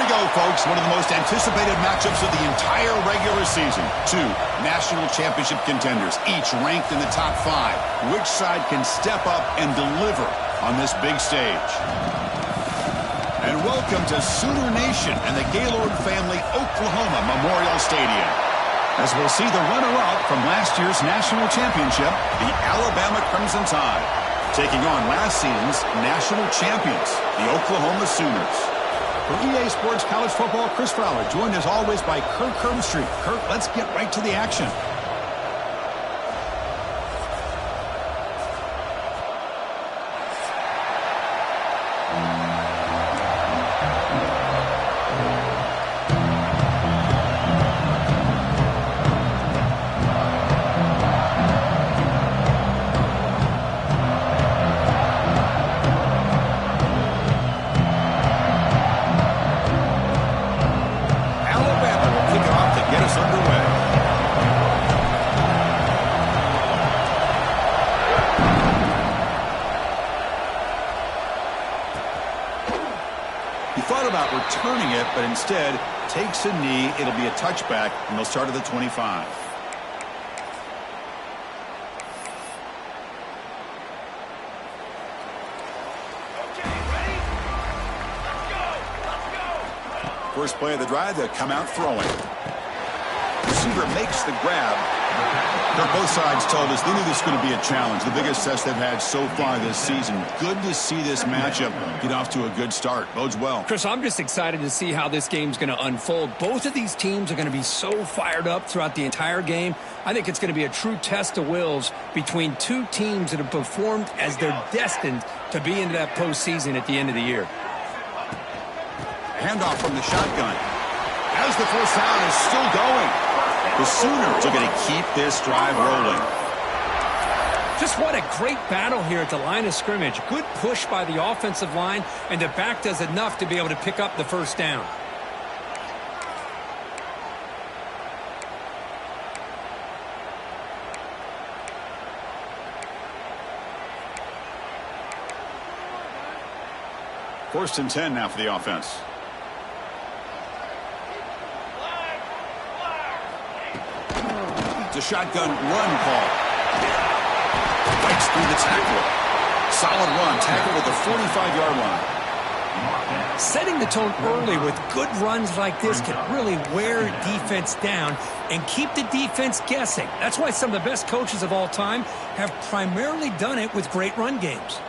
go, folks. One of the most anticipated matchups of the entire regular season. Two national championship contenders, each ranked in the top 5. Which side can step up and deliver on this big stage? And welcome to Sooner Nation and the Gaylord Family Oklahoma Memorial Stadium, as we'll see the runner-up from last year's national championship, the Alabama Crimson Tide, taking on last season's national champions, the Oklahoma Sooners. For EA Sports College Football, Chris Fowler, joined as always by Kirk Herbstreit. Kirk, let's get right to the action. Returning it, but instead takes a knee. It'll be a touchback, and they'll start at the 25. First play of the drive, they'll come out throwing. Receiver makes the grab. Both sides told us they knew this was going to be a challenge, the biggest test they've had so far this season. Good to see this matchup get off to a good start. Bodes well. Chris, I'm just excited to see how this game's going to unfold. Both of these teams are going to be so fired up throughout the entire game. I think it's going to be a true test of wills between two teams that have performed as they're destined to be into that postseason at the end of the year. Handoff from the shotgun. As the first down is still going. The Sooners are going to keep this drive rolling. Just what a great battle here at the line of scrimmage. Good push by the offensive line, and the back does enough to be able to pick up the first down. First and 10 now for the offense. It's a shotgun run call. Fights through the tackle. Solid run. Tackle at the 45-yard line. Setting the tone early with good runs like this can really wear defense down and keep the defense guessing. That's why some of the best coaches of all time have primarily done it with great run games.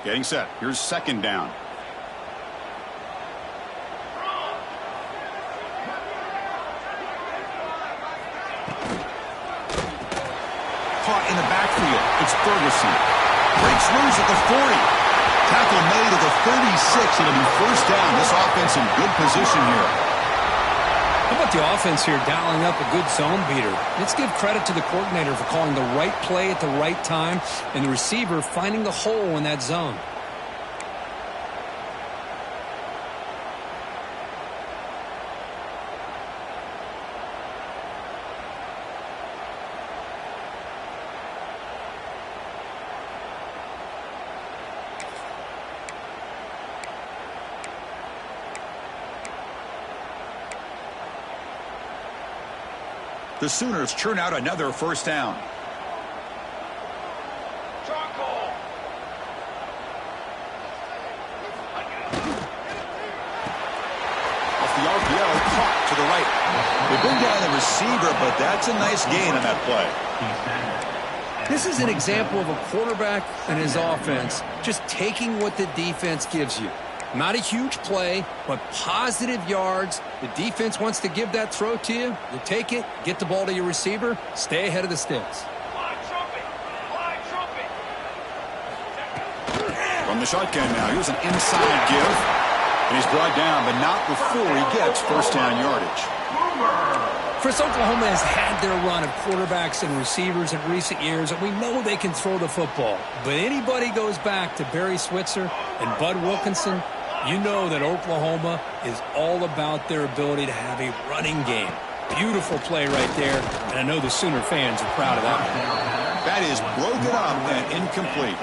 Getting set. Here's second down. Caught in the backfield. It's Ferguson. Breaks loose at the 40. Tackle made at the 36. It'll be first down. This offense in good position here. How about the offense here dialing up a good zone beater? Let's give credit to the coordinator for calling the right play at the right time and the receiver finding the hole in that zone. The Sooners churn out another first down. Off the RPO, caught to the right. They bring down the receiver, but that's a nice gain on that play. This is an example of a quarterback and his offense just taking what the defense gives you. Not a huge play, but positive yards. The defense wants to give that throw to you. You take it, get the ball to your receiver, stay ahead of the sticks. From the shotgun now, here's an inside give. And he's brought down, but not before he gets first down yardage. Chris, Oklahoma has had their run of quarterbacks and receivers in recent years, and we know they can throw the football. But anybody goes back to Barry Switzer and Bud Wilkinson, you know that Oklahoma is all about their ability to have a running game. Beautiful play right there, and I know the Sooner fans are proud of that one. That is broken up and incomplete.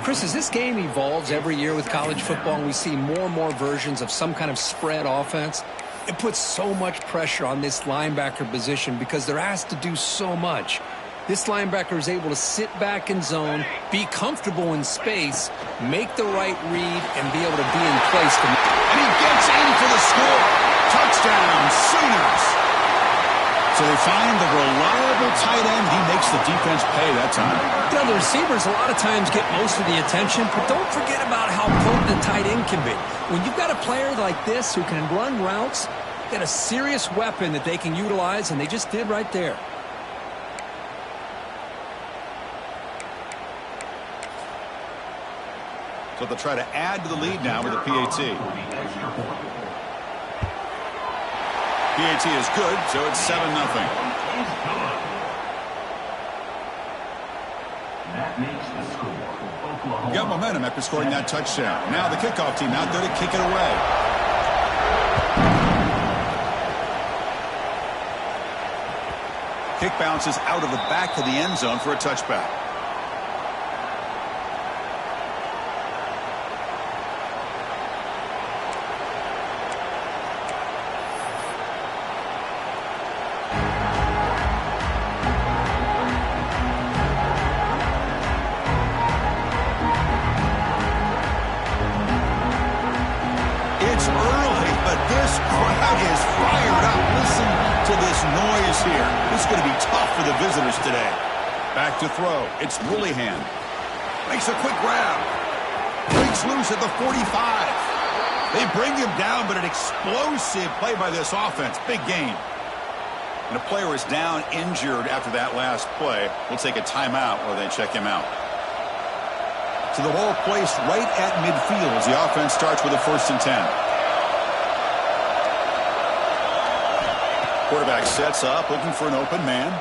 Chris, as this game evolves every year with college football and we see more and more versions of some kind of spread offense, it puts so much pressure on this linebacker position because they're asked to do so much. This linebacker is able to sit back in zone, be comfortable in space, make the right read, and be able to be in place. And he gets in for the score. Touchdown, Sooners. So they find the reliable tight end. He makes the defense pay that time. You know, the receivers a lot of times get most of the attention, but don't forget about how potent the tight end can be. When you've got a player like this who can run routes, you've got a serious weapon that they can utilize, and they just did right there. So they'll try to add to the lead now with a PAT. PAT is good, so it's 7-0. Got momentum after scoring that touchdown. Now the kickoff team out there to kick it away. Kick bounces out of the back of the end zone for a touchback. Back to throw. It's Willihan. Makes a quick grab. Breaks loose at the 45. They bring him down, but an explosive play by this offense. Big gain. And a player is down injured after that last play. We'll take a timeout while they check him out. So the ball placed right at midfield as the offense starts with a 1st and 10. Quarterback sets up, looking for an open man.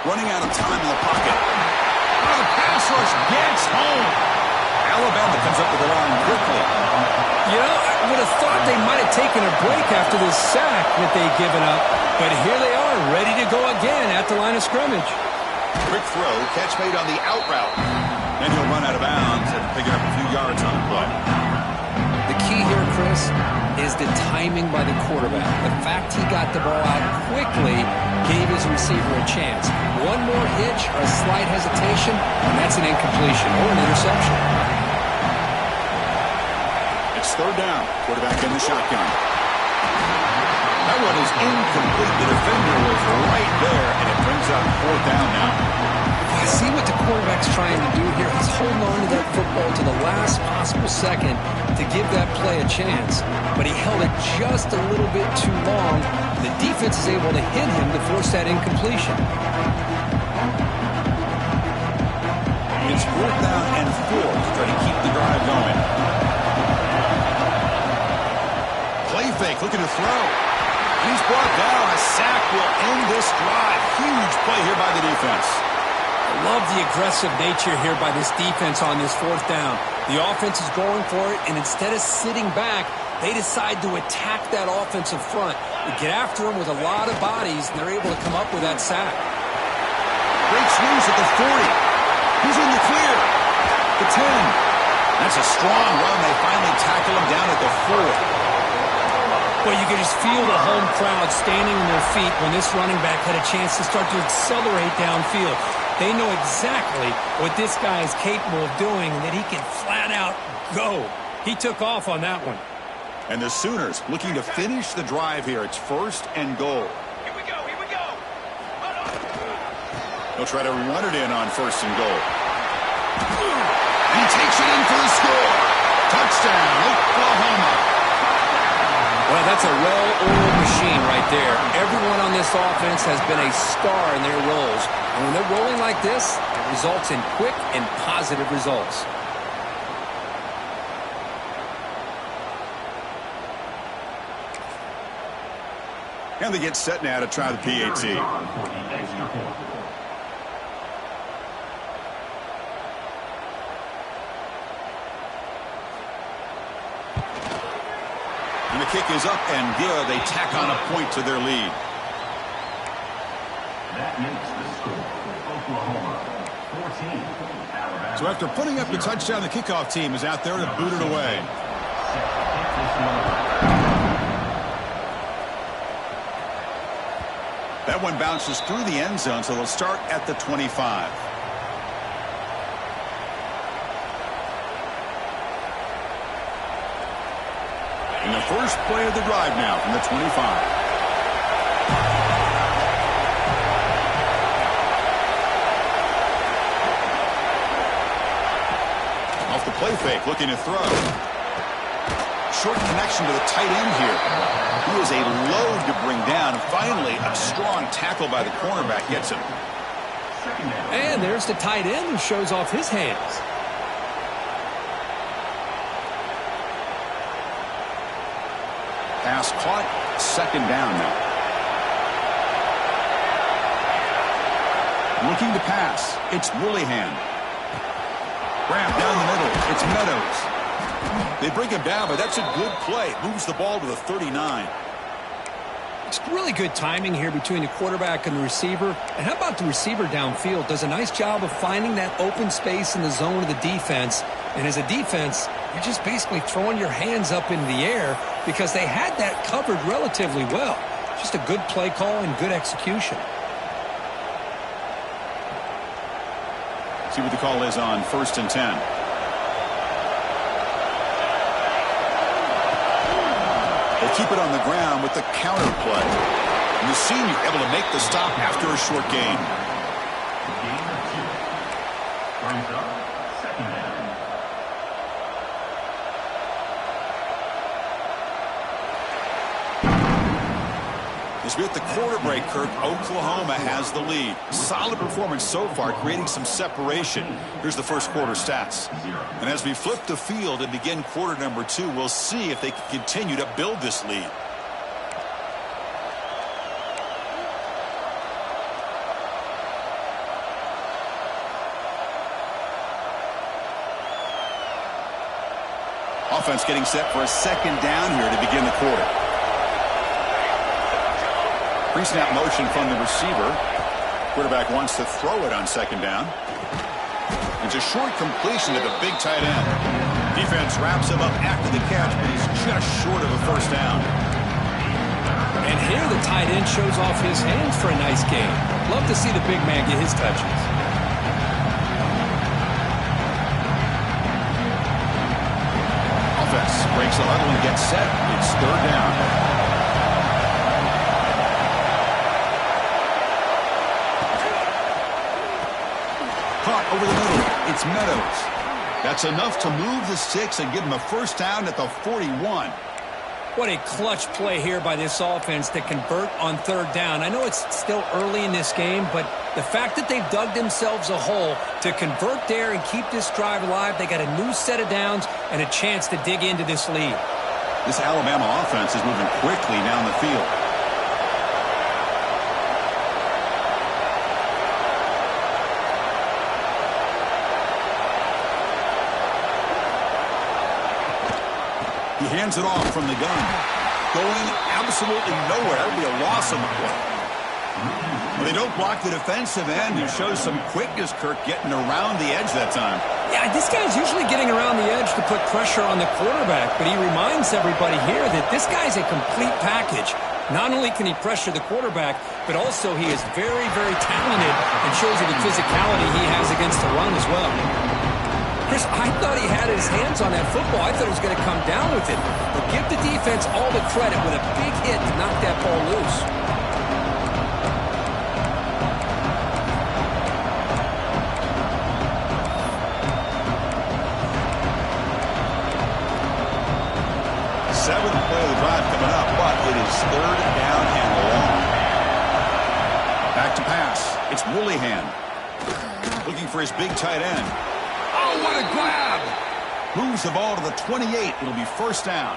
Running out of time in the pocket. Oh, the pass rush gets home. Alabama comes up with the line quickly. You know, I would have thought they might have taken a break after this sack that they'd given up. But here they are, ready to go again at the line of scrimmage. Quick throw, catch made on the out route. Then he'll run out of bounds and pick up a few yards on the play. The key here, Chris, is the timing by the quarterback. The fact he got the ball out quickly gave his receiver a chance. One more hitch or a slight hesitation, and that's an incompletion or an interception. It's 3rd down. Quarterback in the shotgun. That one is incomplete. The defender was right there, and it brings up 4th down now. I see what the quarterback's trying to do here. He's holding on to that football to the last possible second to give that play a chance. But he held it just a little bit too long. The defense is able to hit him to force that incompletion. It's 4th down and 4 to try to keep the drive going. Play fake, looking to throw. He's brought down. A sack will end this drive. Huge play here by the defense. I love the aggressive nature here by this defense on this 4th down. The offense is going for it, and instead of sitting back, they decide to attack that offensive front. They get after him with a lot of bodies, and they're able to come up with that sack. Breaks loose at the 40. He's in the clear. The 10. That's a strong run. They finally tackle him down at the 4. Well, you can just feel the home crowd standing on their feet when this running back had a chance to start to accelerate downfield. They know exactly what this guy is capable of doing and that he can flat out go. He took off on that one. And the Sooners looking to finish the drive here. It's 1st and goal. Here we go, here we go. They'll try to run it in on 1st and goal. And he takes it in for the score. Touchdown, Oklahoma. Well, that's a well-oiled machine right there. Everyone on this offense has been a star in their roles. And when they're rolling like this, it results in quick and positive results. And they get set now to try the PAT. And the kick is up and good. They tack on a point to their lead. So after putting up the touchdown, the kickoff team is out there to boot it away. That one bounces through the end zone, so they'll start at the 25. And the first play of the drive now from the 25. Off the play fake, looking to throw. Short connection to the tight end here. He is a load to bring down. And finally, a strong tackle by the cornerback gets him. And there's the tight end who shows off his hands. Pass caught. Second down now. Looking to pass. It's Willingham. Grab down the middle. It's Meadows. They bring him down, but that's a good play. Moves the ball to the 39. It's really good timing here between the quarterback and the receiver. And how about the receiver downfield? Does a nice job of finding that open space in the zone of the defense. And as a defense, you're just basically throwing your hands up in the air because they had that covered relatively well. Just a good play call and good execution. See what the call is on 1st and 10. They keep it on the ground with the counter play. And the senior able to make the stop after a short gain. As we hit the quarter break, Kirk, Oklahoma has the lead. Solid performance so far, creating some separation. Here's the first quarter stats. And as we flip the field and begin quarter number 2, we'll see if they can continue to build this lead. Offense getting set for a second down here to begin the quarter. Pre-snap motion from the receiver. Quarterback wants to throw it on second down. It's a short completion to the big tight end. Defense wraps him up after the catch, but he's just short of a first down. And here the tight end shows off his hands for a nice gain. Love to see the big man get his touches. Offense breaks the huddle and gets set. It's third down. Over the middle, it's Meadows. That's enough to move the sticks and give him a first down at the 41. What a clutch play here by this offense to convert on third down. I know it's still early in this game, but the fact that they've dug themselves a hole to convert there and keep this drive alive, they got a new set of downs and a chance to dig into this lead. This Alabama offense is moving quickly down the field. He hands it off from the gun. Going absolutely nowhere. It'll be a loss on the play. Well, they don't block the defensive end and show some quickness, Kirk, getting around the edge that time. Yeah, this guy's usually getting around the edge to put pressure on the quarterback, but he reminds everybody here that this guy's a complete package. Not only can he pressure the quarterback, but also he is very, very talented and shows you the physicality he has against the run as well. Chris, I thought he had his hands on that football. I thought he was going to come down with it. But give the defense all the credit with a big hit to knock that ball loose. Seventh play of the drive coming up, but it is third down and long. Back to pass. It's Willingham. Looking for his big tight end. Oh, what a grab! Moves the ball to the 28. It'll be first down.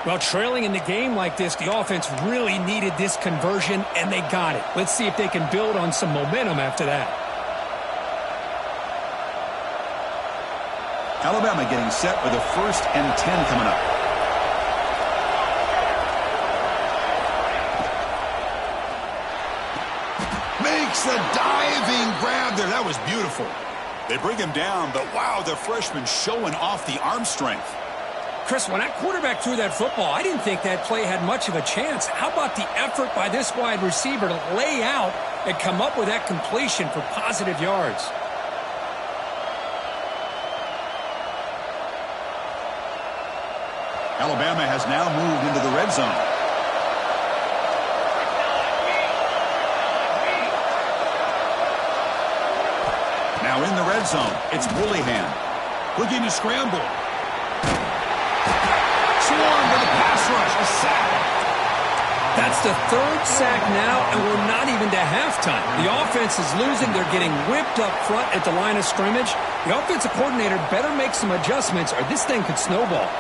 Well, trailing in the game like this, the offense really needed this conversion, and they got it. Let's see if they can build on some momentum after that. Alabama getting set with a 1st and 10 coming up. makes the diving grab there. That was beautiful. They bring him down, but wow, the freshman showing off the arm strength. Chris, when that quarterback threw that football, I didn't think that play had much of a chance. How about the effort by this wide receiver to lay out and come up with that completion for positive yards? Alabama has now moved into the red zone. Now in the red zone, it's Willingham. Looking to scramble. Swarm with a pass rush, a sack. That's the third sack now, and we're not even to halftime. The offense is losing. They're getting whipped up front at the line of scrimmage. The offensive coordinator better make some adjustments, or this thing could snowball.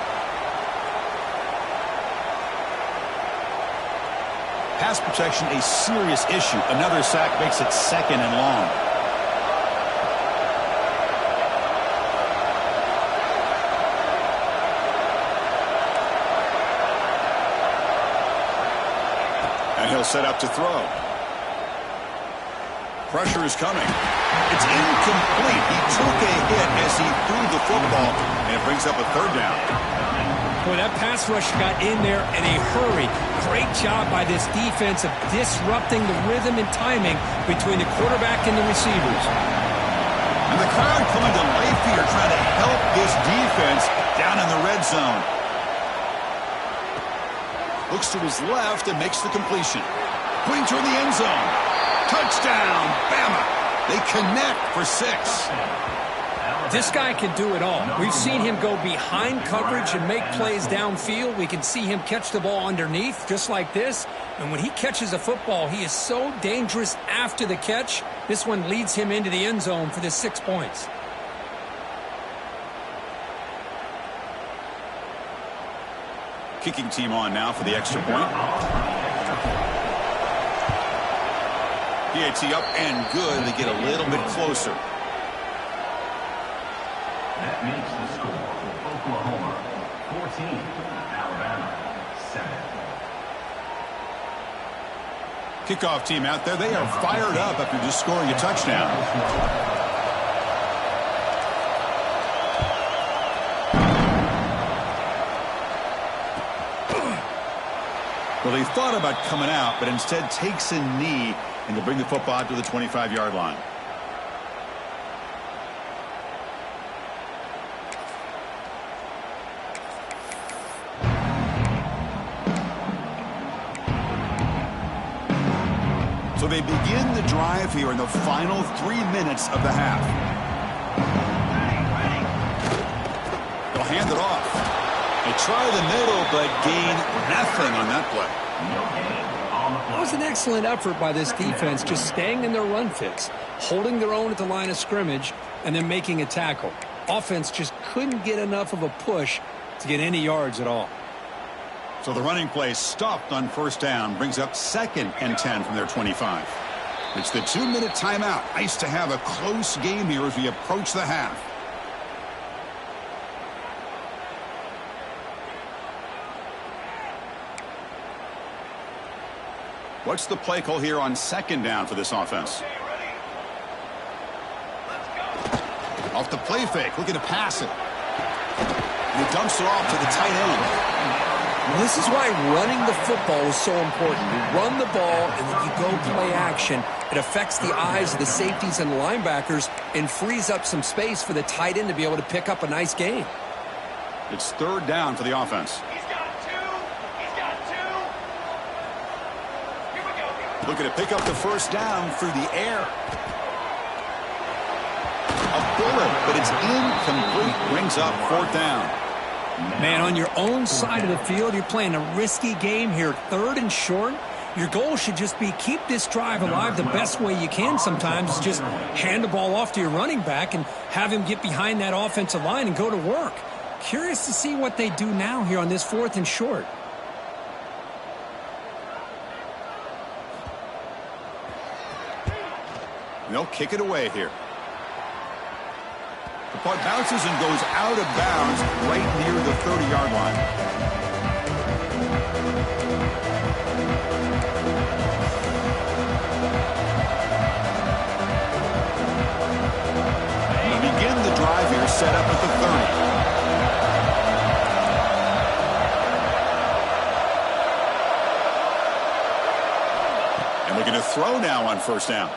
Pass protection, a serious issue. Another sack makes it 2nd and long. And he'll set up to throw. Pressure is coming. It's incomplete. He took a hit as he threw the football, and it brings up a 3rd down. Boy, that pass rush got in there in a hurry. Great job by this defense of disrupting the rhythm and timing between the quarterback and the receivers. And the crowd coming to life here, trying to help this defense down in the red zone. Looks to his left and makes the completion. Putting toward the end zone. Touchdown, Bama. They connect for 6. This guy can do it all. We've seen him go behind coverage and make plays downfield. We can see him catch the ball underneath just like this. And when he catches a football, he is so dangerous after the catch. This one leads him into the end zone for the 6 points. Kicking team on now for the extra point. PAT up and good. They get a little bit closer. That makes the score for Oklahoma 14, Alabama 7. Kickoff team out there. They are fired up after just scoring a touchdown. Well, they thought about coming out, but instead takes a knee and to bring the football to the 25-yard line. So they begin the drive here in the final 3 minutes of the half. They'll hand it off. They try the middle, but gain nothing on that play. That was an excellent effort by this defense, just staying in their run fits, holding their own at the line of scrimmage, and then making a tackle. Offense just couldn't get enough of a push to get any yards at all. So the running play stopped on 1st down, brings up 2nd and 10 from their 25. It's the 2-minute timeout. Nice to have a close game here as we approach the half. What's the play call here on 2nd down for this offense? Off the play fake, looking to pass it. And he dumps it off to the tight end. This is why running the football is so important. You run the ball, and then you go play action. It affects the eyes of the safeties and linebackers and frees up some space for the tight end to be able to pick up a nice gain. It's 3rd down for the offense. He's got 2. He's got 2. Here we go. Looking to pick up the 1st down through the air. A bullet, but it's incomplete. Brings up 4th down. Man, on your own side of the field, you're playing a risky game here, 3rd and short. Your goal should just be keep this drive alive the best way you can sometimes. Is just hand the ball off to your running back and have him get behind that offensive line and go to work. Curious to see what they do now here on this 4th and short. They'll kick it away here. The puck bounces and goes out of bounds right near the 30-yard line. set up at the 30. And looking to throw now on first down.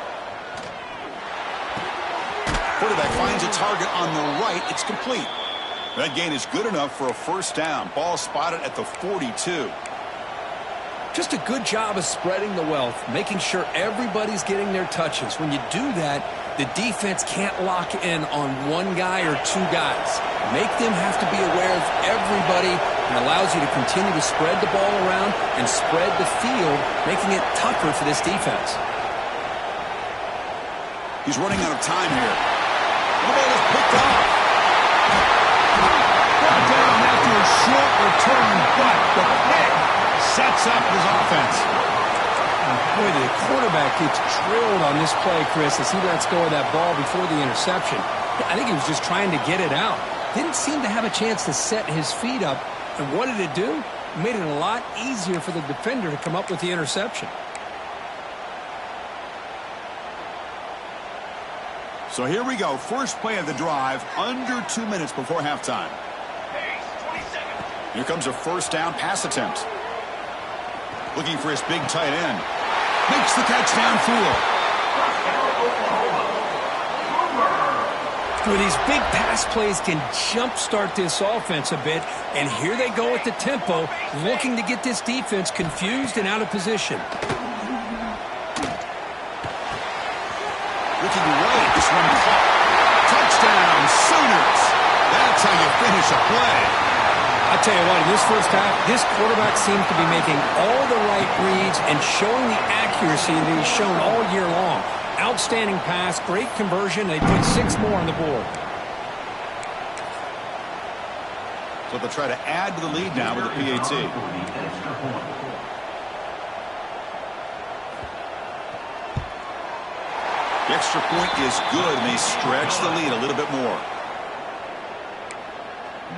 Quarterback finds a target on the right. It's complete. That gain is good enough for a first down. Ball spotted at the 42. Just a good job of spreading the wealth, making sure everybody's getting their touches. When you do that, the defense can't lock in on one guy or two guys. Make them have to be aware of everybody, and allows you to continue to spread the ball around and spread the field, making it tougher for this defense. He's running out of time here. The ball is picked off. Brought down after a short return, but the pick sets up his offense. Boy, the quarterback gets drilled on this play, Chris, as he lets go of that ball before the interception. I think he was just trying to get it out. Didn't seem to have a chance to set his feet up. And what did it do? It made it a lot easier for the defender to come up with the interception. So here we go. First play of the drive, under 2 minutes before halftime. Here comes a first down pass attempt. Looking for his big tight end. Makes the catch downfield. Well, these big pass plays can jumpstart this offense a bit, and here they go at the tempo, looking to get this defense confused and out of position. Looking right, this one caught. Touchdown, Sooners. That's how you finish a play. I tell you what, in this first half, this quarterback seems to be making all the right reads and showing the accuracy that he's shown all year long. Outstanding pass, great conversion. They put 6 more on the board. So they'll try to add to the lead now with a PAT. The extra point is good, and they stretch the lead a little bit more.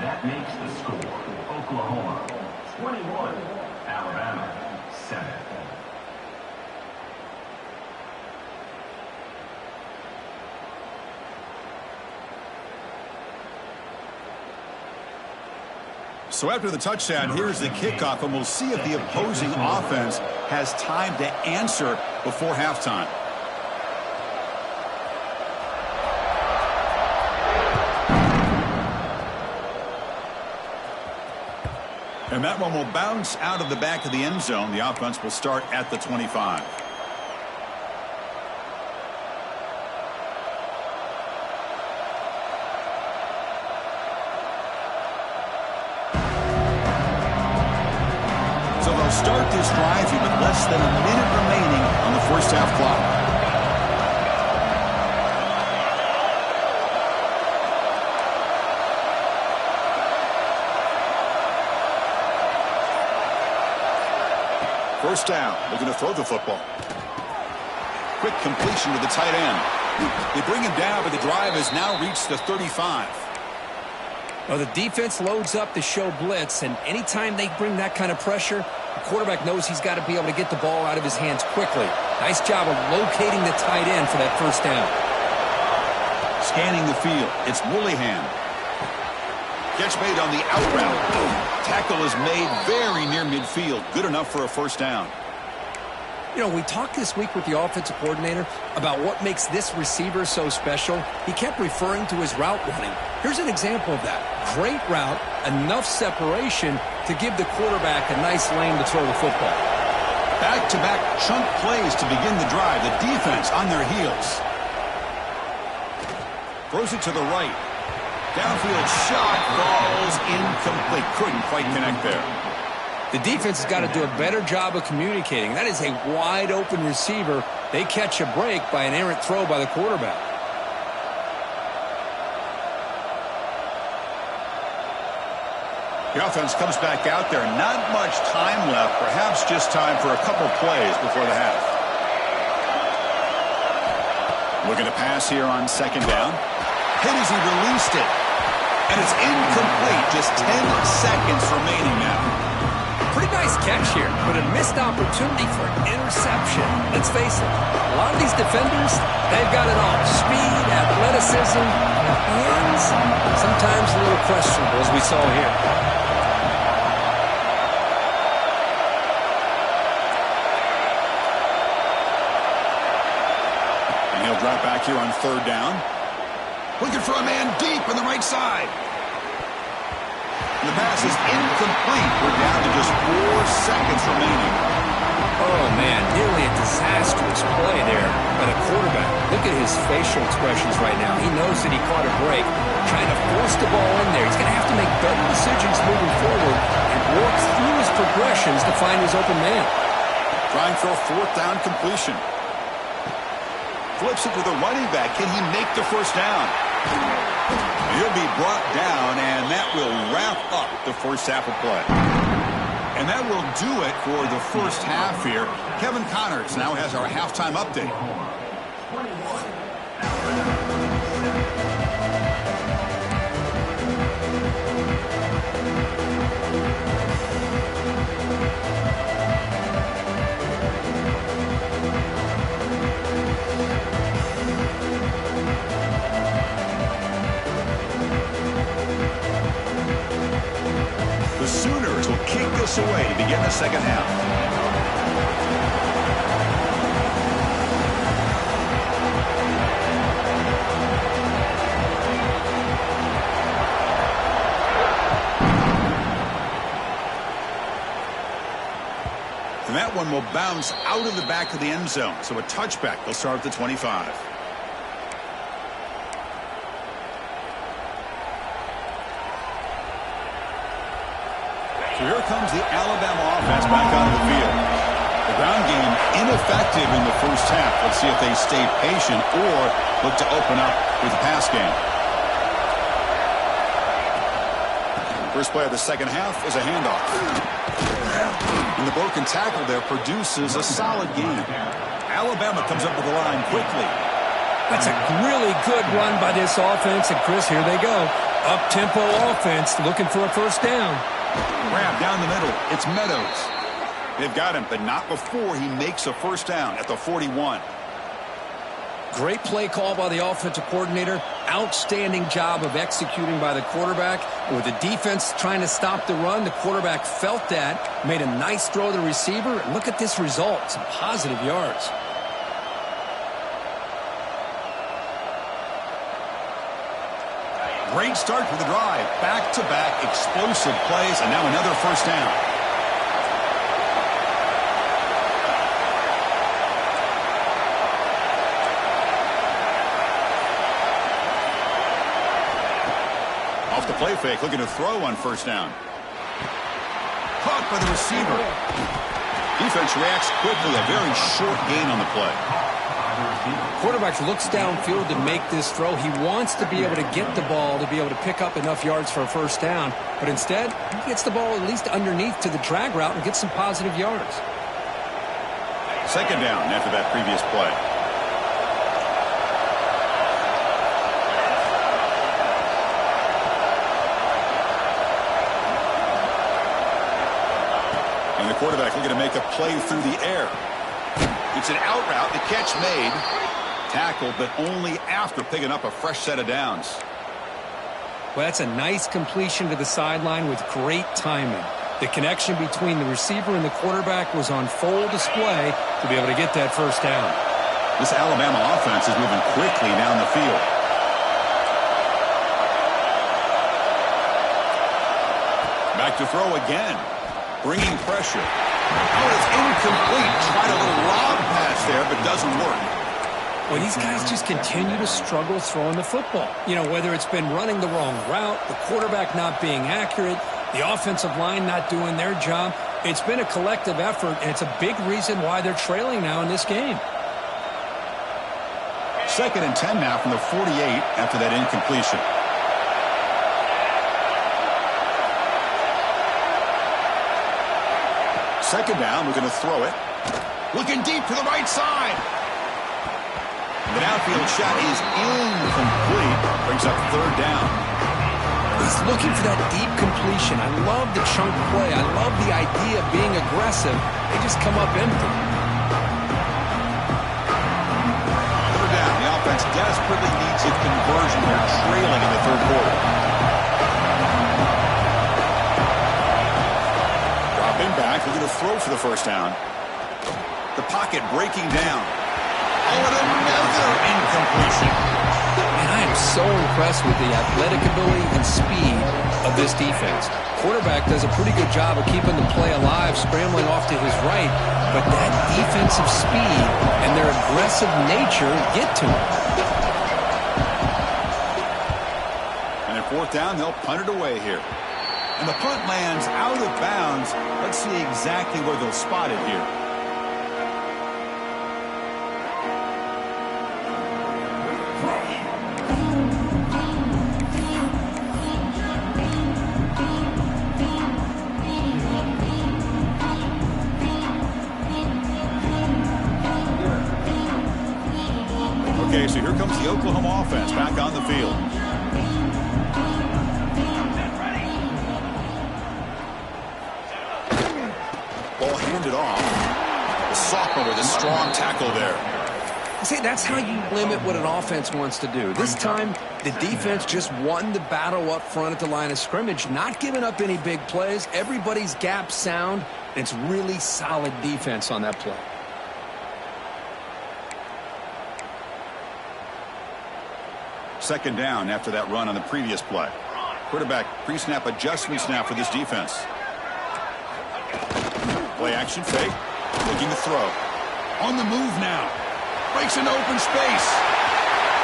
That makes the score Oklahoma 21, Alabama 7. So after the touchdown, here's the kickoff, and we'll see if the opposing offense has time to answer before halftime. And that one will bounce out of the back of the end zone. The offense will start at the 25. So they'll start this drive here with less than a minute remaining on the first half clock. First down, looking to throw the football. Quick completion to the tight end. They bring him down, but the drive has now reached the 35. Well, the defense loads up to show blitz, and anytime they bring that kind of pressure, the quarterback knows he's got to be able to get the ball out of his hands quickly. Nice job of locating the tight end for that first down. Scanning the field, it's Willingham. Catch made on the out route. Tackle is made very near midfield. Good enough for a first down. You know, we talked this week with the offensive coordinator about what makes this receiver so special. He kept referring to his route running. Here's an example of that. Great route, enough separation to give the quarterback a nice lane to throw the football. Back-to-back chunk plays to begin the drive. The defense on their heels. Throws it to the right. Downfield shot falls incomplete. Couldn't quite connect there. The defense has got to do a better job of communicating. That is a wide open receiver. They catch a break by an errant throw by the quarterback. The offense comes back out there. Not much time left. Perhaps just time for a couple plays before the half. Looking to pass here on second down. Hit as he released it. And it's incomplete. Just 10 seconds remaining now. Pretty nice catch here, but a missed opportunity for an interception. Let's face it, a lot of these defenders, they've got it all. Speed, athleticism, And sometimes a little questionable, as we saw here. And he'll drop back here on third down. Looking for a man deep on the right side. And the pass is incomplete. We're down to just 4 seconds remaining. Oh, man, nearly a disastrous play there by the quarterback. Look at his facial expressions right now. He knows that he caught a break, trying to force the ball in there. He's going to have to make better decisions moving forward and work through his progressions to find his open man. Trying for a 4th down completion. Flips it to the running back. Can he make the first down? He'll be brought down, and that will wrap up the first half of play. And that will do it for the first half here. Kevin Connors now has our halftime update. The Sooners will kick this away to begin the second half. And that one will bounce out of the back of the end zone. So a touchback. They'll start at the 25. So here comes the Alabama offense back onto the field. The ground game ineffective in the first half. Let's see if they stay patient or look to open up with the pass game. First play of the second half is a handoff. And the broken tackle there produces a solid game. Alabama comes up with the line quickly. That's a really good run by this offense. And, Chris, here they go. Up-tempo offense looking for a first down. Grab down the middle. It's Meadows. They've got him, but not before he makes a first down at the 41. Great play call by the offensive coordinator. Outstanding job of executing by the quarterback. With the defense trying to stop the run, the quarterback felt that, made a nice throw to the receiver. And look at this result. Some positive yards. Great start for the drive. Back-to-back explosive plays, and now another first down. Off the play fake, looking to throw on first down. Caught by the receiver. Defense reacts quickly. A very short gain on the play. Quarterback looks downfield to make this throw. He wants to be able to get the ball to be able to pick up enough yards for a first down. But instead, he gets the ball at least underneath to the drag route and gets some positive yards. Second down after that previous play. And the quarterback looking to make a play through the air. It's an out route. The catch made. Tackled, but only after picking up a fresh set of downs. Well, that's a nice completion to the sideline with great timing. The connection between the receiver and the quarterback was on full display to be able to get that first down. This Alabama offense is moving quickly down the field. Back to throw again. Bringing pressure. Oh, it's incomplete. Tried a little lob pass there, but doesn't work. Well, these guys just continue to struggle throwing the football. You know, whether it's been running the wrong route, the quarterback not being accurate, the offensive line not doing their job. It's been a collective effort, and it's a big reason why they're trailing now in this game. Second and 10 now from the 48 after that incompletion. Second down, we're going to throw it. Looking deep to the right side. The downfield shot is incomplete. Brings up third down. He's looking for that deep completion. I love the chunk play. I love the idea of being aggressive. They just come up empty. Third down. The offense defense desperately needs a conversion. They're trailing in the third quarter. Dropping back, looking to throw for the first down. The pocket breaking down. Oh, and another incompletion. Man, I am so impressed with the athletic ability and speed of this defense. Quarterback does a pretty good job of keeping the play alive, scrambling off to his right, but that defensive speed and their aggressive nature get to him. And at fourth down, they'll punt it away here. And the punt lands out of bounds. Let's see exactly where they'll spot it here. Okay, so here comes the Oklahoma offense back on the field. Ball handed off. The sophomore with a strong tackle there. See, that's how you limit what an offense wants to do. This time, the defense just won the battle up front at the line of scrimmage, not giving up any big plays. Everybody's gap sound. It's really solid defense on that play. Second down after that run on the previous play. Quarterback pre-snap adjustments now for this defense. Play action fake. Looking to throw. On the move now. Breaks into open space.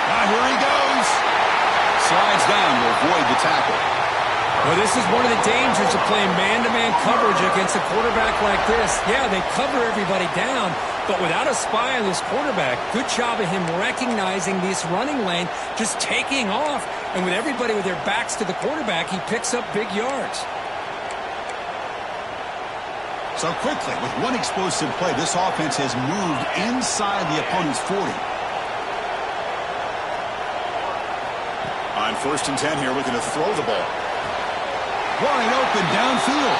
Now here he goes. Slides down to avoid the tackle. Well, this is one of the dangers of playing man-to-man coverage against a quarterback like this. Yeah, they cover everybody down, but without a spy on this quarterback, good job of him recognizing this running lane, just taking off, and with everybody with their backs to the quarterback, he picks up big yards. So quickly, with one explosive play, this offense has moved inside the opponent's 40. On 1st and 10 here, looking to throw the ball. Wide open downfield.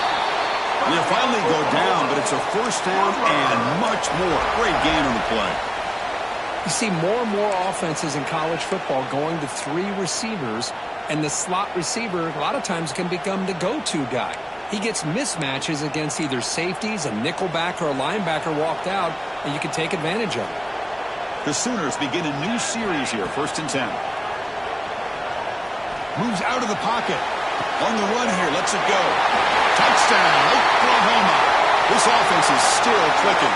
And they finally go down, but it's a first down and much more. Great gain on the play. You see more and more offenses in college football going to 3 receivers, and the slot receiver a lot of times can become the go-to guy. He gets mismatches against either safeties, a nickelback, or a linebacker walked out, and you can take advantage of it. The Sooners begin a new series here, 1st and 10. Moves out of the pocket. On the run here, lets it go. Touchdown, Oklahoma. This offense is still clicking.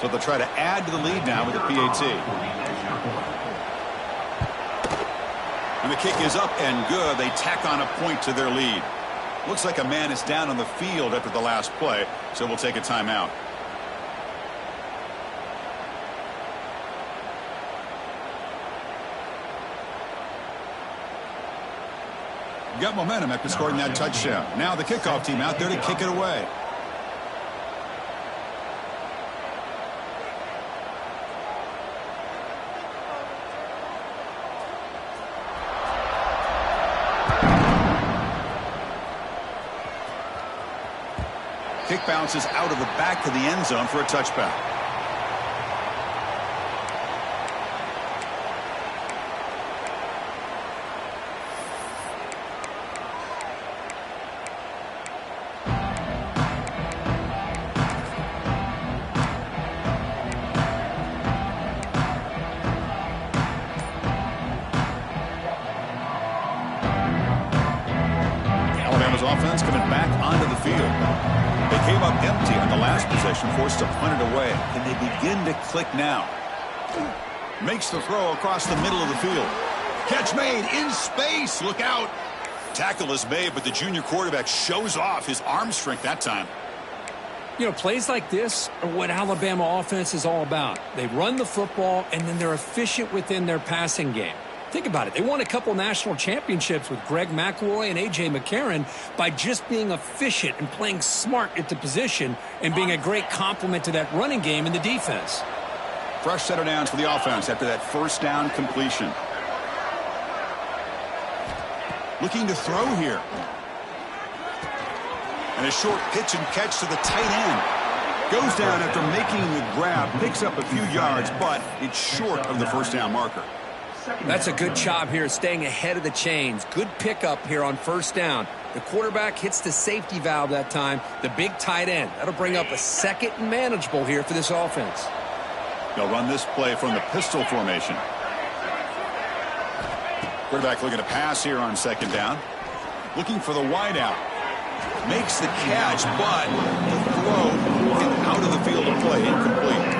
So they'll try to add to the lead now with the PAT. And the kick is up and good. They tack on a point to their lead. Looks like a man is down on the field after the last play, so we'll take a timeout. Got momentum after scoring that touchdown. Now the kickoff team out there to kick it away. Kick bounces out of the back of the end zone for a touchback. Alabama's offense coming back onto the field. They came up empty on the last possession, forced to punt it away. And they begin to click now. Makes the throw across the middle of the field. Catch made in space. Look out. Tackle is made, but the junior quarterback shows off his arm strength that time. You know, plays like this are what Alabama offense is all about. They run the football, and then they're efficient within their passing game. Think about it. They won a couple national championships with Greg McElroy and A.J. McCarron by just being efficient and playing smart at the position and being a great complement to that running game in the defense. Fresh set of downs for the offense after that first down completion. Looking to throw here. And a short pitch and catch to the tight end. Goes down after making the grab. Picks up a few yards, but it's short of the first down marker. That's a good job here staying ahead of the chains. Good pickup here on first down. The quarterback hits the safety valve that time. The big tight end. That'll bring up a second and manageable here for this offense. They'll run this play from the pistol formation. Quarterback looking to pass here on second down. Looking for the wide out. Makes the catch, but the throw out of the field of play, incomplete.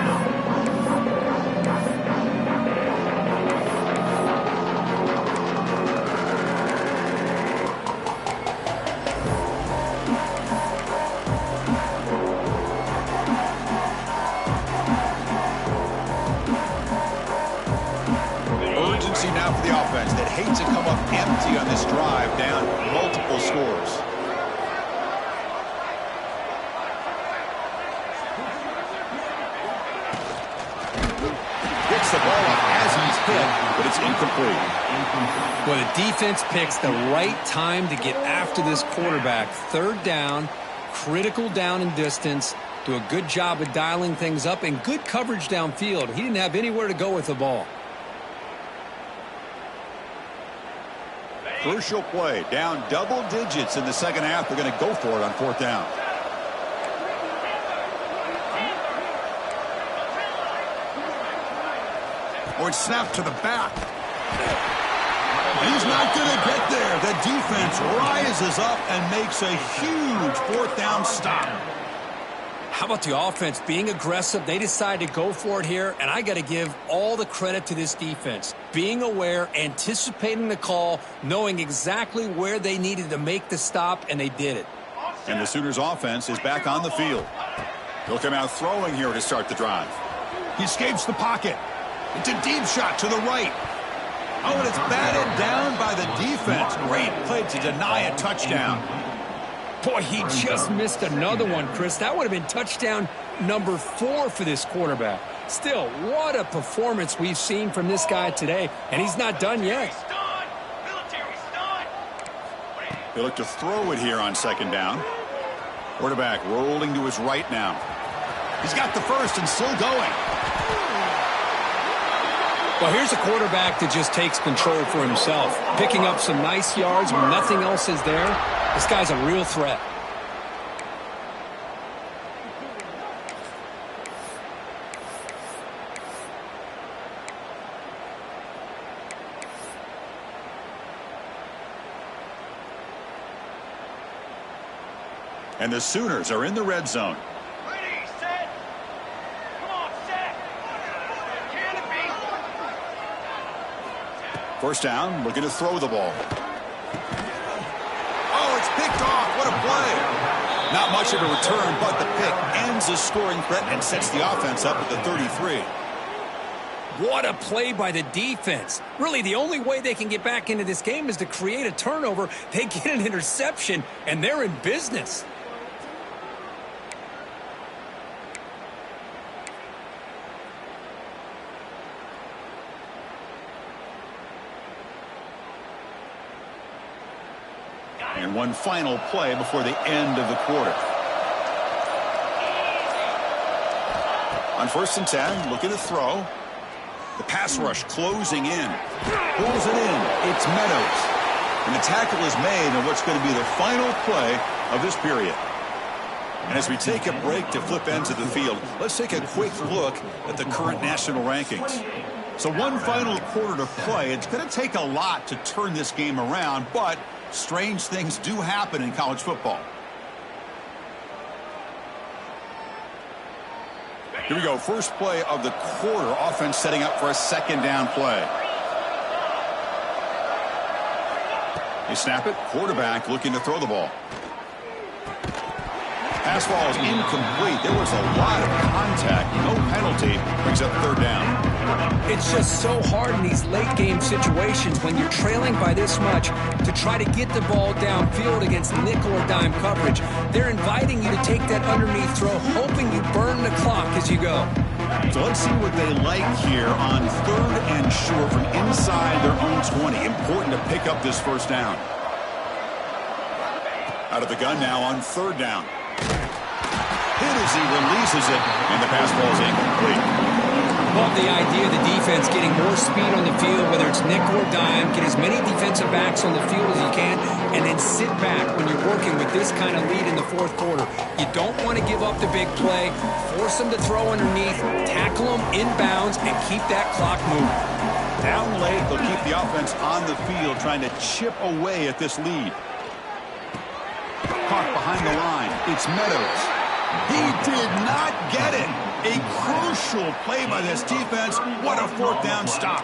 Now for the offense that hates to come up empty on this drive, down multiple scores. Gets the ball up as he's hit, but it's incomplete. Well, the defense picks the right time to get after this quarterback. Third down, critical down and distance. Do a good job of dialing things up and good coverage downfield. He didn't have anywhere to go with the ball. Crucial play, down double digits in the second half. They're going to go for it on fourth down. Or it's snapped to the back. He's not going to get there. The defense rises up and makes a huge fourth down stop. How about the offense being aggressive? They decide to go for it here, and I got to give all the credit to this defense. Being aware, anticipating the call, knowing exactly where they needed to make the stop, and they did it. And the Sooners offense is back on the field. He'll come out throwing here to start the drive. He escapes the pocket. It's a deep shot to the right. Oh, and it's batted down by the defense. Great play to deny a touchdown. Boy, he just missed another one, Chris. That would have been touchdown number 4 for this quarterback. Still, what a performance we've seen from this guy today, and he's not done yet. They look to throw it here on second down. Quarterback rolling to his right now. He's got the first and still going. Well, here's a quarterback that just takes control for himself, picking up some nice yards when nothing else is there. This guy's a real threat. And the Sooners are in the red zone. Ready, set. Come on, set. Can it be? First down, looking to throw the ball. Oh, it's picked off. What a play. Not much of a return, but the pick ends the scoring threat and sets the offense up at the 33. What a play by the defense. Really, the only way they can get back into this game is to create a turnover. They get an interception, and they're in business. And one final play before the end of the quarter. On 1st and 10, looking to throw. The pass rush closing in. Pulls it in. It's Meadows. And the tackle is made on what's going to be the final play of this period. And as we take a break to flip ends of the field, let's take a quick look at the current national rankings. So one final quarter to play. It's going to take a lot to turn this game around, but strange things do happen in college football. Here we go. First play of the quarter. Offense setting up for a second down play. They snap it. Quarterback looking to throw the ball. Pass ball is incomplete. There was a lot of contact. No penalty. Brings up third down. It's just so hard in these late game situations when you're trailing by this much to try to get the ball downfield against nickel or dime coverage. They're inviting you to take that underneath throw, hoping you burn the clock as you go. So let's see what they like here on 3rd and short from inside their own 20. Important to pick up this first down. Out of the gun now on 3rd down. Hit as he releases it, and the pass ball is incomplete. Love the idea of the defense getting more speed on the field, whether it's nickel or dime. Get as many defensive backs on the field as you can, and then sit back when you're working with this kind of lead in the 4th quarter. You don't want to give up the big play. Force them to throw underneath, tackle them inbounds, and keep that clock moving. Down late, they'll keep the offense on the field, trying to chip away at this lead. Caught behind the line. It's Meadows. He did not get it. A crucial play by this defense. What a 4th down stop.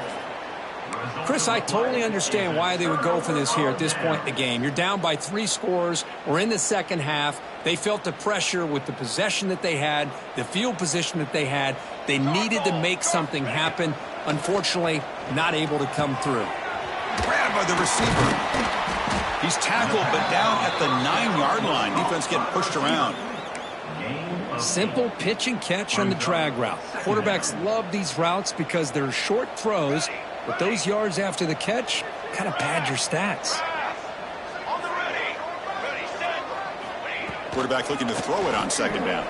Chris, I totally understand why they would go for this here at this point in the game. You're down by 3 scores. We're in the second half. They felt the pressure with the possession that they had, the field position that they had. They needed to make something happen. Unfortunately, not able to come through. Grabbed by the receiver. He's tackled, but down at the 9-yard line. Defense getting pushed around. Simple pitch and catch on the drag route. Quarterbacks love these routes because they're short throws, but those yards after the catch kind of pad your stats. On the ready. Ready, set. Ready. Quarterback looking to throw it on 2nd down.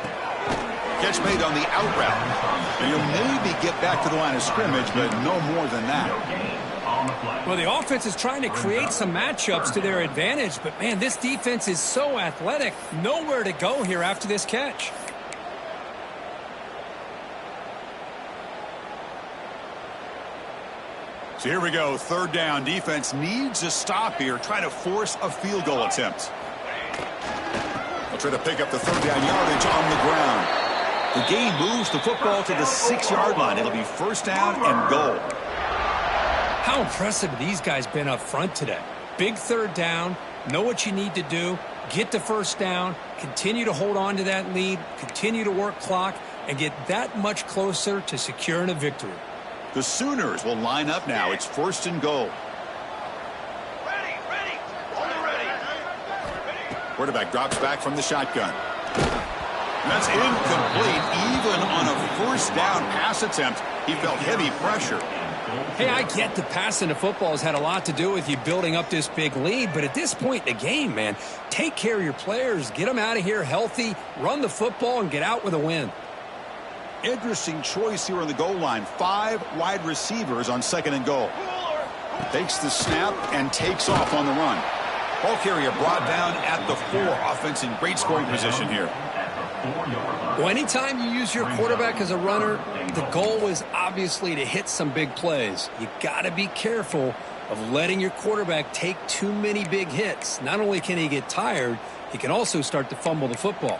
Catch made on the out route. And he'll maybe get back to the line of scrimmage, but no more than that. Well, the offense is trying to create some matchups to their advantage, but, man, this defense is so athletic. Nowhere to go here after this catch. So here we go, 3rd down. Defense needs a stop here, try to force a field goal attempt. They'll try to pick up the 3rd down yardage on the ground. The game moves the football to the 6-yard line. It'll be 1st down and goal. How impressive have these guys been up front today? Big 3rd down, know what you need to do, get the 1st down, continue to hold on to that lead, continue to work clock, and get that much closer to securing a victory. The Sooners will line up now. It's 1st and goal. Ready, ready. On the ready. Ready. Quarterback drops back from the shotgun. That's incomplete. Even on a 1st down pass attempt, he felt heavy pressure. Hey, I get the passing the football has had a lot to do with you building up this big lead, but at this point in the game, man, take care of your players, get them out of here healthy, run the football, and get out with a win. Interesting choice here on the goal line. 5 wide receivers on 2nd and goal. Takes the snap and takes off on the run. Ball carrier brought down at the 4. Offense in great scoring position here. Well, anytime you use your quarterback as a runner, the goal is obviously to hit some big plays. You got to be careful of letting your quarterback take too many big hits. Not only can he get tired, he can also start to fumble the football.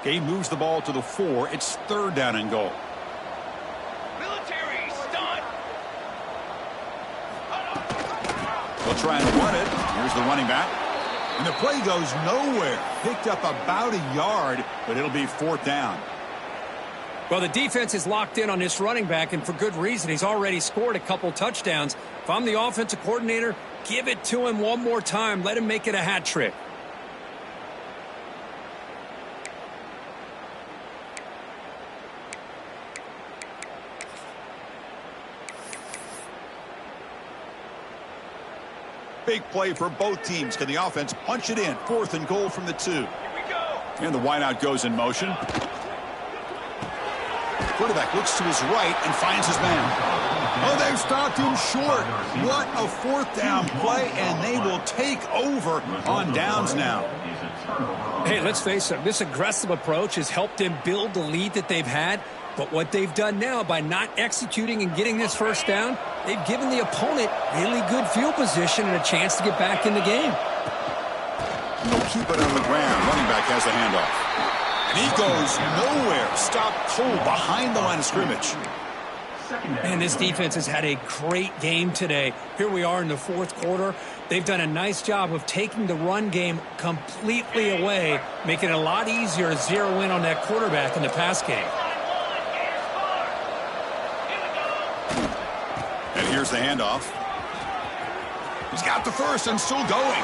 Game moves the ball to the 4. It's 3rd down and goal. Military stunt. They'll try and run it. Here's the running back. And the play goes nowhere. Picked up about a yard, but it'll be 4th down. Well, the defense is locked in on this running back, and for good reason. He's already scored a couple touchdowns. If I'm the offensive coordinator, give it to him one more time. Let him make it a hat trick. Big play for both teams. Can the offense punch it in? 4th and goal from the 2. Here we go. And the wideout goes in motion. Quarterback looks to his right and finds his man. Oh, they've stopped him short. What a 4th down play, and they will take over on downs now. Hey, let's face it, this aggressive approach has helped them build the lead that they've had. But what they've done now by not executing and getting this 1st down, they've given the opponent really good field position and a chance to get back in the game. They'll keep it on the ground. Running back has the handoff. And he goes nowhere. Stopped cold behind the line of scrimmage. Man, this defense has had a great game today. Here we are in the 4th quarter. They've done a nice job of taking the run game completely away, making it a lot easier to zero in on that quarterback in the pass game. And here's the handoff. He's got the 1st and still going.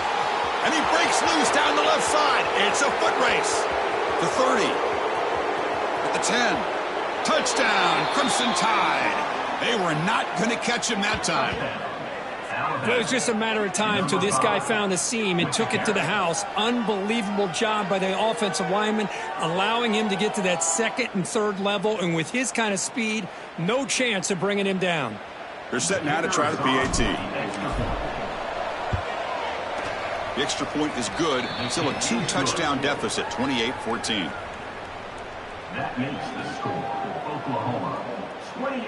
And he breaks loose down the left side. It's a foot race. The 30. At the 10. Touchdown, Crimson Tide. They were not going to catch him that time. It was just a matter of time till this guy found a seam and took it to the house. Unbelievable job by the offensive lineman, allowing him to get to that second and third level. And with his kind of speed, no chance of bringing him down. They're set now to try the PAT. The extra point is good. Still a 2-touchdown deficit, 28-14. That makes the score. Oklahoma 28,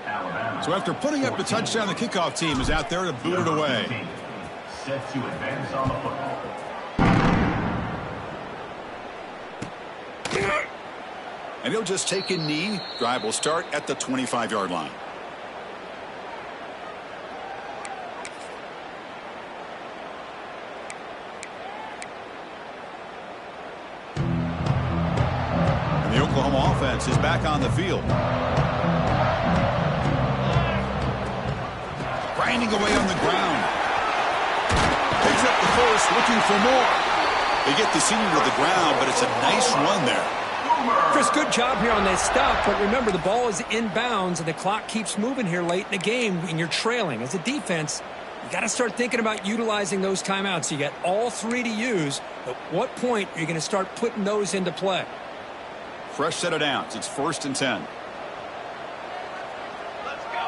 Alabama. So after putting up the touchdown, the kickoff team is out there to boot it away. Set to advance on the football. And he'll just take a knee. Drive will start at the 25-yard line. The Oklahoma offense is back on the field. Grinding away on the ground. Picks up the force, looking for more. They get the senior to the ground, but it's a nice run there. Chris, good job here on that stop, but remember the ball is inbounds and the clock keeps moving here late in the game and you're trailing. As a defense, you got to start thinking about utilizing those timeouts. You got all three to use. At what point are you going to start putting those into play? Fresh set of downs. It's 1st and 10. Let's go.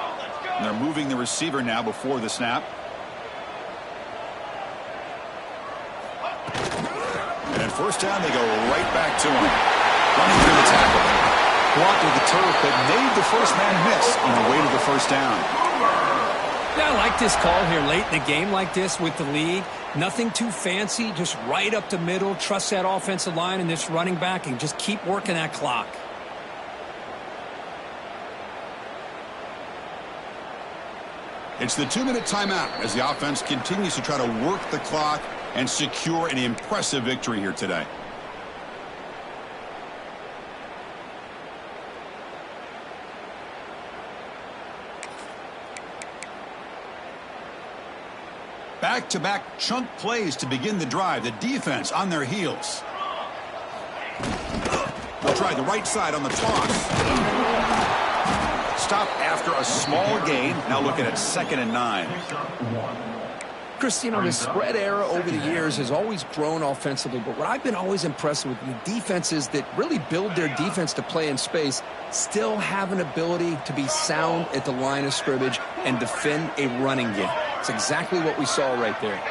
And they're moving the receiver now before the snap. And 1st down, they go right back to him. Running through the tackle. Blocked with the turf, but made the first man miss on the way to the 1st down. Yeah, I like this call here late in the game like this with the lead. Nothing too fancy, just right up the middle. Trust that offensive line and this running back and just keep working that clock. It's the 2-minute timeout as the offense continues to try to work the clock and secure an impressive victory here today. Back-to-back chunk plays to begin the drive. The defense on their heels. They'll try the right side on the toss. Stop after a small gain. Now looking at 2nd and 9. Chris, you know, the spread era over the years has always grown offensively, but what I've been always impressed with the defenses that really build their defense to play in space still have an ability to be sound at the line of scrimmage and defend a running game. It's exactly what we saw right there.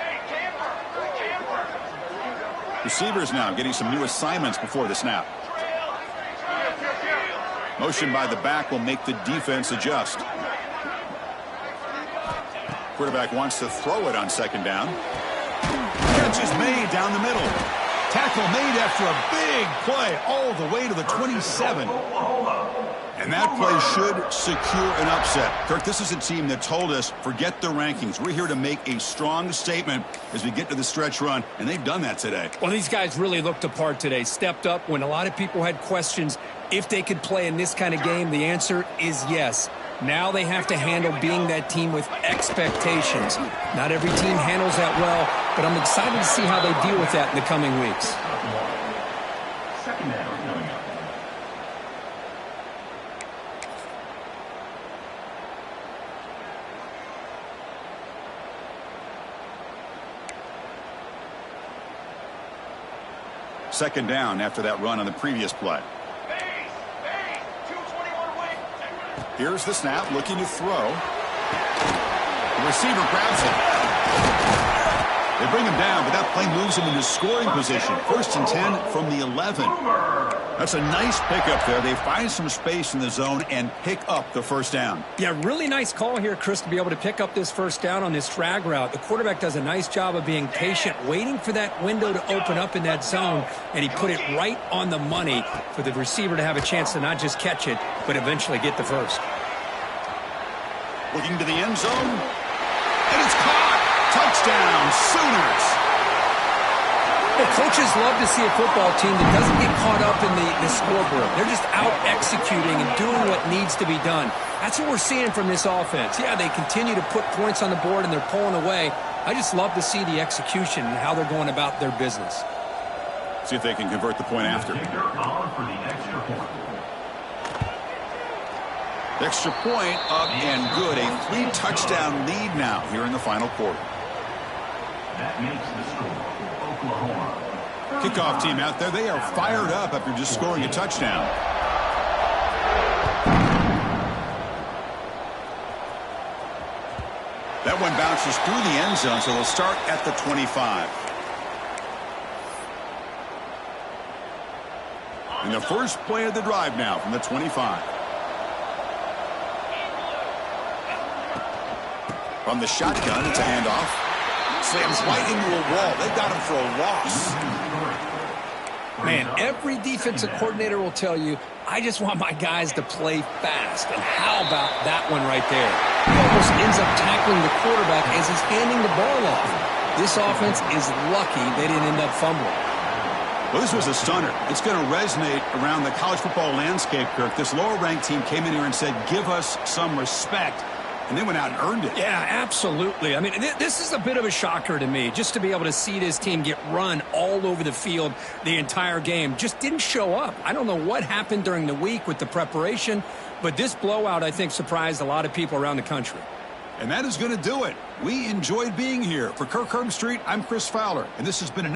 Receivers now getting some new assignments before the snap. Motion by the back will make the defense adjust. Quarterback wants to throw it on 2nd down. Catch is made down the middle. Tackle made after a big play all the way to the 27. And that play should secure an upset. Kirk, this is a team that told us, forget the rankings. We're here to make a strong statement as we get to the stretch run, and they've done that today. Well, these guys really looked apart today, stepped up when a lot of people had questions if they could play in this kind of game. The answer is yes. Now they have to handle being that team with expectations. Not every team handles that well, but I'm excited to see how they deal with that in the coming weeks. 2nd down coming up. Second down after that run on the previous play. Here's the snap, looking to throw. The receiver grabs it. They bring him down, but that play moves him into scoring position. 1st and 10 from the 11. That's a nice pickup there. They find some space in the zone and pick up the 1st down. Yeah, really nice call here, Chris, to be able to pick up this 1st down on this drag route. The quarterback does a nice job of being patient, waiting for that window to open up in that zone, and he put it right on the money for the receiver to have a chance to not just catch it, but eventually get the 1st. Looking to the end zone, and it's caught. Touchdown, Sooners. Well, coaches love to see a football team that doesn't get caught up in the scoreboard. They're just out executing and doing what needs to be done. That's what we're seeing from this offense. Yeah, they continue to put points on the board and they're pulling away. I just love to see the execution and how they're going about their business. See if they can convert the point after. Kicker on for the extra point. Extra point up and good. A 3-touchdown lead now here in the final quarter. That makes the score Oklahoma. Kickoff team out there, they are fired up after just scoring a touchdown. That one bounces through the end zone, so they'll start at the 25. And the first play of the drive now from the 25. From the shotgun, it's a handoff. Slams right into a wall. They got him for a loss. Man, every defensive coordinator will tell you, I just want my guys to play fast. And how about that one right there? He almost ends up tackling the quarterback as he's handing the ball off. This offense is lucky they didn't end up fumbling. Well, this was a stunner. It's going to resonate around the college football landscape, Kirk. This lower-ranked team came in here and said, give us some respect. And they went out and earned it. Yeah, absolutely. I mean, this is a bit of a shocker to me, just to be able to see this team get run all over the field the entire game. Just didn't show up. I don't know what happened during the week with the preparation, but this blowout, I think, surprised a lot of people around the country. And that is going to do it. We enjoyed being here. For Kirk Herbstreit, I'm Chris Fowler, and this has been